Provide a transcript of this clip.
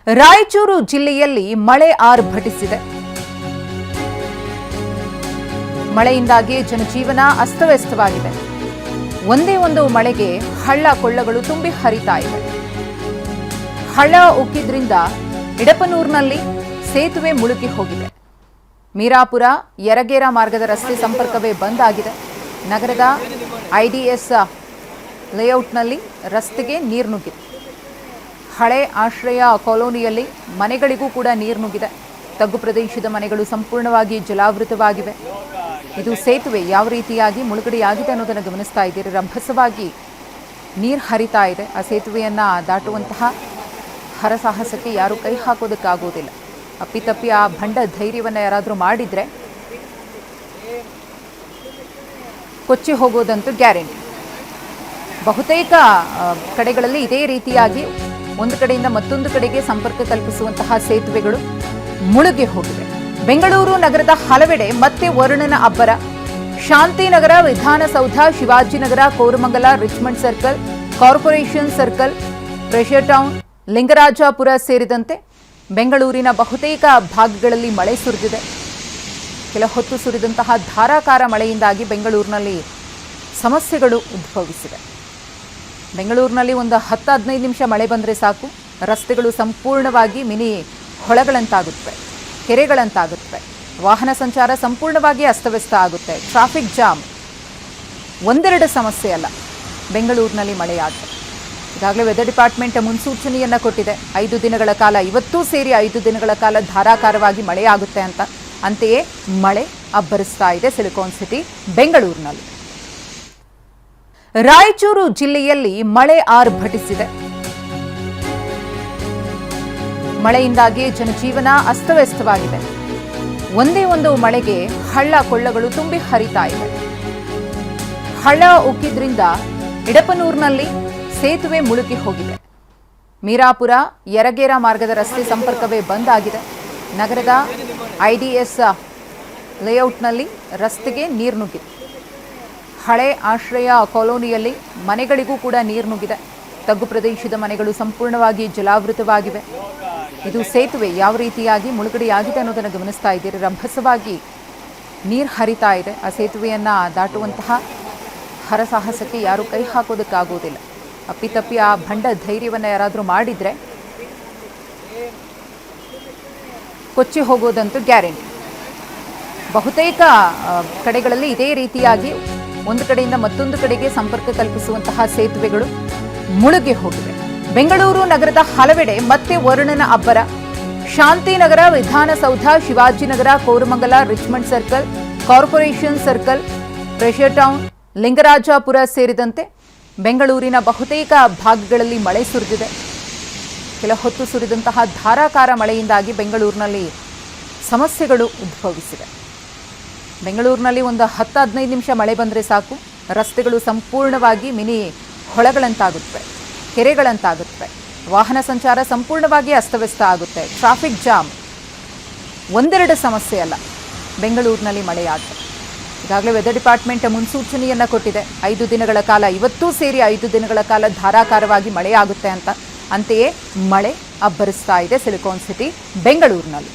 ರಾಯಚೂರು ಜಿಲ್ಲೆಯಲ್ಲಿ ಮಳೆ ಆರ್ಭಟಿಸಿದೆ. ಮಳೆಯಿಂದಾಗಿ ಜನಜೀವನ ಅಸ್ತವ್ಯಸ್ತವಾಗಿದೆ. ಒಂದೇ ಒಂದು ಮಳೆಗೆ ಹಳ್ಳ ಕೊಳ್ಳಗಳು ತುಂಬಿ ಹರಿತಾ ಇವೆ. ಹಳ್ಳ ಉಕ್ಕಿದ್ರಿಂದ ಇಡಪನೂರಿನಲ್ಲಿ ಸೇತುವೆ ಮುಳುಗಿ ಹೋಗಿದೆ. ಮೀರಾಪುರ ಯರಗೇರ ಮಾರ್ಗದ ರಸ್ತೆ ಸಂಪರ್ಕವೇ ಬಂದ್ ಆಗಿದೆ. ನಗರದ ಐಡಿಎಸ್ ಲೇಔಟ್ನಲ್ಲಿ ರಸ್ತೆಗೆ ನೀರು ನುಗ್ಗಿದೆ. ಹಳೆ ಆಶ್ರಯ ಕಾಲೋನಿಯಲ್ಲಿ ಮನೆಗಳಿಗೂ ಕೂಡ ನೀರು ನುಗ್ಗಿದೆ. ತಗ್ಗು ಪ್ರದೇಶದ ಮನೆಗಳು ಸಂಪೂರ್ಣವಾಗಿ ಜಲಾವೃತವಾಗಿವೆ. ಇದು ಸೇತುವೆ ಯಾವ ರೀತಿಯಾಗಿ ಮುಳುಗಡೆಯಾಗಿದೆ ಅನ್ನೋದನ್ನು ಗಮನಿಸ್ತಾ ಇದ್ದೀರಿ. ರಭಸವಾಗಿ ನೀರು ಹರಿತಾ ಇದೆ. ಆ ಸೇತುವೆಯನ್ನು ದಾಟುವಂತಹ ಹರಸಾಹಸಕ್ಕೆ ಯಾರು ಕೈ ಹಾಕೋದಕ್ಕಾಗೋದಿಲ್ಲ. ಅಪ್ಪಿತಪ್ಪಿ ಆ ಭಂಡ ಧೈರ್ಯವನ್ನು ಯಾರಾದರೂ ಮಾಡಿದರೆ ಕೊಚ್ಚಿ ಹೋಗೋದಂತೂ ಗ್ಯಾರಂಟಿ. ಬಹುತೇಕ ಕಡೆಗಳಲ್ಲಿ ಇದೇ ರೀತಿಯಾಗಿ ಒಂದು ಕಡೆಯಿಂದ ಮತ್ತೊಂದು ಕಡೆಗೆ ಸಂಪರ್ಕ ಕಲ್ಪಿಸುವಂತಹ ಸೇತುವೆಗಳು ಮುಳುಗಿ ಹೋಗಿವೆ. ಬೆಂಗಳೂರು ನಗರದ ಹಲವೆಡೆ ಮತ್ತೆ ವರುಣನ ಅಬ್ಬರ. Shantinagar, Vidhana Soudha, Shivajinagar, Koramangala, Richmond circle, corporation circle, pressure town, Lingarajapura ಸೇರಿದಂತೆ ಬೆಂಗಳೂರಿನ ಬಹುತೇಕ ಭಾಗಗಳಲ್ಲಿ ಮಳೆ ಸುರಿದಿದೆ. ಕೆಲ ಹೊತ್ತು ಸುರಿದಂತಹ ಧಾರಾಕಾರ ಮಳೆಯಿಂದಾಗಿ ಬೆಂಗಳೂರಿನಲ್ಲಿ ಸಮಸ್ಯೆಗಳು ಉದ್ಭವಿಸಿವೆ. ಬೆಂಗಳೂರಿನಲ್ಲಿ ಒಂದು 10-15 ನಿಮಿಷ ಮಳೆ ಬಂದರೆ ಸಾಕು, ರಸ್ತೆಗಳು ಸಂಪೂರ್ಣವಾಗಿ ಮಿನಿ ಹೊಳೆಗಳಂತಾಗುತ್ತವೆ, ಕೆರೆಗಳಂತಾಗುತ್ತವೆ. ವಾಹನ ಸಂಚಾರ ಸಂಪೂರ್ಣವಾಗಿ ಅಸ್ತವ್ಯಸ್ತ ಆಗುತ್ತೆ. ಟ್ರಾಫಿಕ್ ಜಾಮ್ ಒಂದೆರಡು ಸಮಸ್ಯೆ ಅಲ್ಲ, ಬೆಂಗಳೂರಿನಲ್ಲಿ ಮಳೆಯಾಗಿದೆ. ಈಗಾಗಲೇ ವೆದರ್ ಡಿಪಾರ್ಟ್ಮೆಂಟ್ ಮುನ್ಸೂಚನೆಯನ್ನು ಕೊಟ್ಟಿದೆ. 5 ದಿನಗಳ ಕಾಲ, ಇವತ್ತೂ ಸೇರಿ 5 ದಿನಗಳ ಕಾಲ ಧಾರಾಕಾರವಾಗಿ ಮಳೆಯಾಗುತ್ತೆ ಅಂತ. ಅಂತೆಯೇ ಮಳೆ ಅಬ್ಬರಿಸ್ತಾ ಇದೆ ಸಿಲಿಕಾನ್ ಸಿಟಿ ಬೆಂಗಳೂರಿನಲ್ಲಿ. ರಾಯಚೂರು ಜಿಲ್ಲೆಯಲ್ಲಿ ಮಳೆ ಆರ್ಭಟಿಸಿದೆ. ಮಳೆಯಿಂದಾಗಿ ಜನಜೀವನ ಅಸ್ತವ್ಯಸ್ತವಾಗಿದೆ. ಒಂದೇ ಒಂದು ಮಳೆಗೆ ಹಳ್ಳ ಕೊಳ್ಳಗಳು ತುಂಬಿ ಹರಿತಾ ಇವೆ. ಹಳ್ಳ ಉಕ್ಕಿದ್ರಿಂದ ಇಡಪನೂರಿನಲ್ಲಿ ಸೇತುವೆ ಮುಳುಗಿ ಹೋಗಿದೆ. ಮೀರಾಪುರ ಯರಗೇರ ಮಾರ್ಗದ ರಸ್ತೆ ಸಂಪರ್ಕವೇ ಬಂದ್ ಆಗಿದೆ. ನಗರದ ಐಡಿಎಸ್ ಲೇಔಟ್ನಲ್ಲಿ ರಸ್ತೆಗೆ ನೀರು ನುಗ್ಗಿದೆ. ಹಳೆ ಆಶ್ರಯ ಕಾಲೋನಿಯಲ್ಲಿ ಮನೆಗಳಿಗೂ ಕೂಡ ನೀರು ನುಗ್ಗಿದೆ. ತಗ್ಗು ಪ್ರದೇಶದ ಮನೆಗಳು ಸಂಪೂರ್ಣವಾಗಿ ಜಲಾವೃತವಾಗಿವೆ. ಇದು ಸೇತುವೆ ಯಾವ ರೀತಿಯಾಗಿ ಮುಳುಗಡೆಯಾಗಿದೆ ಅನ್ನೋದನ್ನು ಗಮನಿಸ್ತಾ ಇದ್ದೀರಿ. ರಭಸವಾಗಿ ನೀರು ಹರಿತಾ ಇದೆ. ಆ ಸೇತುವೆಯನ್ನು ದಾಟುವಂತಹ ಹರಸಾಹಸಕ್ಕೆ ಯಾರು ಕೈ ಹಾಕೋದಕ್ಕಾಗೋದಿಲ್ಲ. ಅಪ್ಪಿತಪ್ಪಿ ಆ ಭಂಡ ಧೈರ್ಯವನ್ನು ಯಾರಾದರೂ ಮಾಡಿದರೆ ಕೊಚ್ಚಿ ಹೋಗೋದಂತೂ ಗ್ಯಾರಂಟಿ. ಬಹುತೇಕ ಕಡೆಗಳಲ್ಲಿ ಇದೇ ರೀತಿಯಾಗಿ ಒಂದು ಕಡೆಯಿಂದ ಮತ್ತೊಂದು ಕಡೆಗೆ ಸಂಪರ್ಕ ಕಲ್ಪಿಸುವಂತಹ ಸೇತುವೆಗಳು ಮುಳುಗಿ ಹೋಗಿವೆ. ಬೆಂಗಳೂರು ನಗರದ ಹಲವೆಡೆ ಮತ್ತೆ ವರುಣನ ಅಬ್ಬರ. Shantinagar, Vidhana Soudha, Shivajinagar, Koramangala, Richmond circle, corporation circle, pressure town, Lingarajapura ಸೇರಿದಂತೆ ಬೆಂಗಳೂರಿನ ಬಹುತೇಕ ಭಾಗಗಳಲ್ಲಿ ಮಳೆ ಸುರಿದಿದೆ. ಕೆಲ ಹೊತ್ತು ಸುರಿದಂತಹ ಧಾರಾಕಾರ ಮಳೆಯಿಂದಾಗಿ ಬೆಂಗಳೂರಿನಲ್ಲಿ ಸಮಸ್ಯೆಗಳು ಉದ್ಭವಿಸಿವೆ. ಬೆಂಗಳೂರಿನಲ್ಲಿ ಒಂದು 10-15 ನಿಮಿಷ ಮಳೆ ಬಂದರೆ ಸಾಕು, ರಸ್ತೆಗಳು ಸಂಪೂರ್ಣವಾಗಿ ಮಿನಿ ಹೊಳೆಗಳಂತಾಗುತ್ತವೆ, ಕೆರೆಗಳಂತಾಗುತ್ತವೆ. ವಾಹನ ಸಂಚಾರ ಸಂಪೂರ್ಣವಾಗಿ ಅಸ್ತವ್ಯಸ್ತ ಆಗುತ್ತೆ. ಟ್ರಾಫಿಕ್ ಜಾಮ್ ಒಂದೆರಡು ಸಮಸ್ಯೆ ಅಲ್ಲ, ಬೆಂಗಳೂರಿನಲ್ಲಿ ಮಳೆಯಾಗಿದೆ. ಈಗಾಗಲೇ ವೆದರ್ ಡಿಪಾರ್ಟ್ಮೆಂಟ್ ಮುನ್ಸೂಚನೆಯನ್ನು ಕೊಟ್ಟಿದೆ. 5 ದಿನಗಳ ಕಾಲ, ಇವತ್ತೂ ಸೇರಿ 5 ದಿನಗಳ ಕಾಲ ಧಾರಾಕಾರವಾಗಿ ಮಳೆಯಾಗುತ್ತೆ ಅಂತ. ಅಂತೆಯೇ ಮಳೆ ಅಬ್ಬರಿಸ್ತಾ ಇದೆ ಸಿಲಿಕಾನ್ ಸಿಟಿ ಬೆಂಗಳೂರಿನಲ್ಲಿ.